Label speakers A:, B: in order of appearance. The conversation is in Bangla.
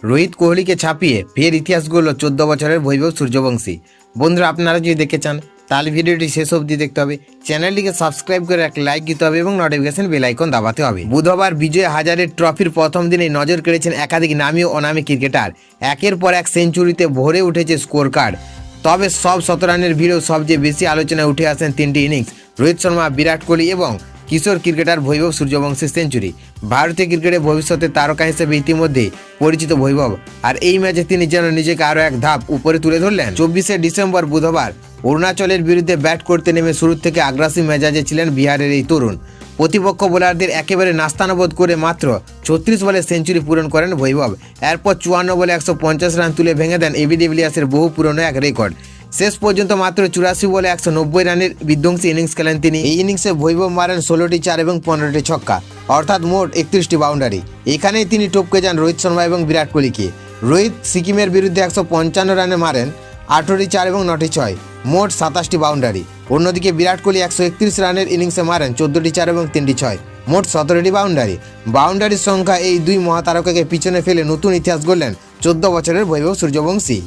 A: রোহিত কোহলিকে ছাপিয়ে ফের ইতিহাস গড়ল 14 বছরের বৈভব সূর্যবংশী। বন্ধুরা, আপনারা যদি দেখতে চান তাহলে ভিডিওটি শেষ অবধি দেখতে হবে, চ্যানেলটিকে সাবস্ক্রাইব করে এক লাইক দিতে হবে এবং নোটিফিকেশন বেল আইকন দাবাতে হবে। বুধবার বিজয় হাজারে ট্রফির প্রথম দিনেই নজর কেড়েছেন একাধিক নামী ও অনামী ক্রিকেটার। একের পর এক সেঞ্চুরিতে ভরে উঠেছে স্কোর কার্ড। তবে সব 100 রানের ভিড়েও সবচেয়ে বেশি আলোচনায় উঠে আসেন তিনটি ইনিংস: রোহিত শর্মা, বিরাট কোহলি এবং কিশোর ক্রিকেটার বৈভব সূর্যবংশীর সেঞ্চুরি। ভারতীয় ক্রিকেটে ভবিষ্যতে তারকা হিসেবে ইতিমধ্যেই পরিচিত বৈভব, আর এই ম্যাচে তিনি যেন নিজেকে আরও এক ধাপ উপরে তুলে ধরলেন। 24শে ডিসেম্বর বুধবার অরুণাচলের বিরুদ্ধে ব্যাট করতে নেমে শুরু থেকে আগ্রাসী মেজাজে ছিলেন বিহারের এই তরুণ। প্রতিপক্ষ বোলারদের একেবারে নাস্তানাবোধ করে মাত্র 36 বলে সেঞ্চুরি পূরণ করেন বৈভব। এরপর 54 বলে 150 রান তুলে ভেঙে দেন এবি ডিভিলিয়ার্সের বহু পুরনো এক রেকর্ড। শেষ পর্যন্ত মাত্র 84 বলে 190 রানের বিধ্বংসী ইনিংস খেলেন তিনি। এই ইনিংসে বৈভব মারেন 16টি চার এবং 15টি ছক্কা, অর্থাৎ মোট 31টি বাউন্ডারি। এখানেই তিনি টপকে যান রোহিত শর্মা এবং বিরাট কোহলিকে। রোহিত সিকিমের বিরুদ্ধে 155 রানে মারেন 18টি চার এবং 9টি ছয়, মোট 27টি বাউন্ডারি। অন্যদিকে বিরাট কোহলি 131 রানের ইনিংসে মারেন 14টি চার এবং 3টি ছয়, মোট 17টি বাউন্ডারি। বাউন্ডারির সংখ্যা এই দুই মহাতারকাকে পিছনে ফেলে নতুন ইতিহাস গড়লেন 14 বছরের বৈভব সূর্যবংশী।